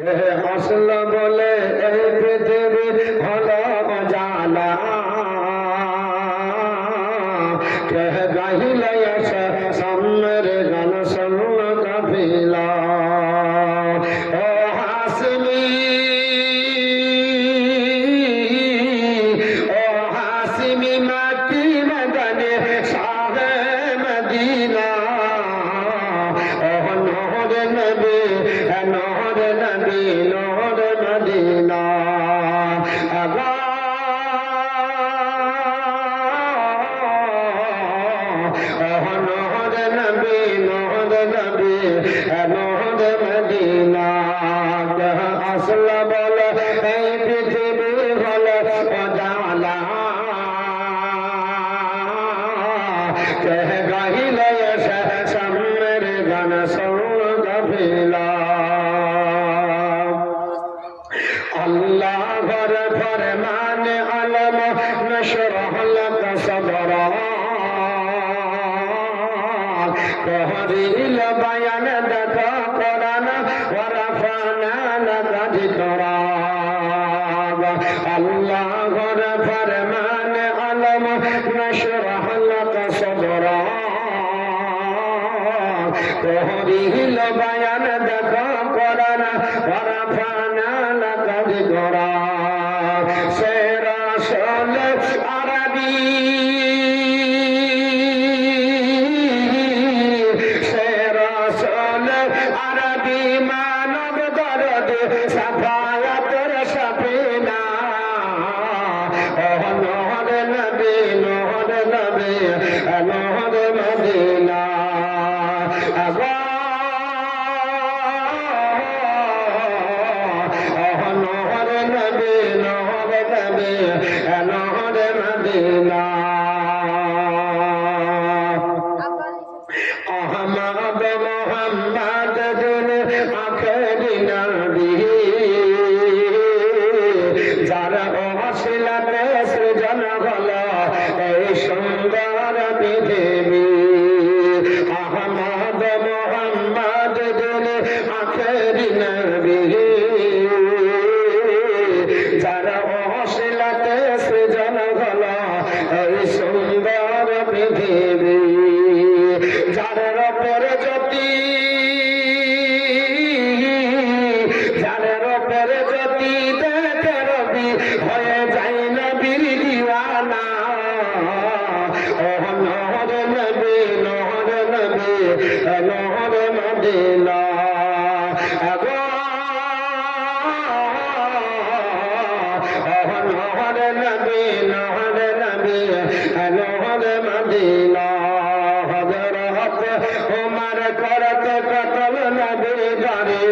আসল বলে এই পৃথিবী হলো জানা কে গাহিল এসে সামনের গান শোন কাফিলা ও হাসমি ও হাসমি মাটি মদনে শাহে মদিনা ও নূর নবী নূর নবী নূর মদিনা আগা নূর নবী নূর নবী নূর মদিনা আসল বলে এই পৃথিবী হলো জালা কে গাহিল এসে সামনের গান শোন কাফিলা আল্লাহ ঘর ফরমান আলম নশরহ লক সদরা তহরিল বায়ান দেখা কোরআন ওয়া রাফানা লাক যিকরা আল্লাহ ঘর ফরমান আলম নশরহ লক সদরা তহরিল বায়ান দেখা কোরআন ওয়া রাফানা লাক যিকরা সেরা শোল আরবি সেরা শোল আরবি মানব দরদ সাফায়াতের সফিনা নূর নবী নূর নবী নূর মদিনা আগা নূর নবী নূর নবী নূর মদিনা আহমদ মোহাম্মদ দিন আখেরি নবী যার ওসিলাতে সৃজন হলো এই সুন্দর পৃথিবী আহমদ মোহাম্মদ দিন আখেরি নবী যার ওসিলাতে সৃজন হলো এই সুন্দর পৃথিবী যার রূপের জ্যোতি যার রূপের জ্যোতি দেখে রবি হয়ে যায় নবীর দিওয়ানা ও নূর নবী নূর নবী নূর মদিনা আগো নূর নবী নূর নবী নূর মদিনা উমর করত কতল নবী গারে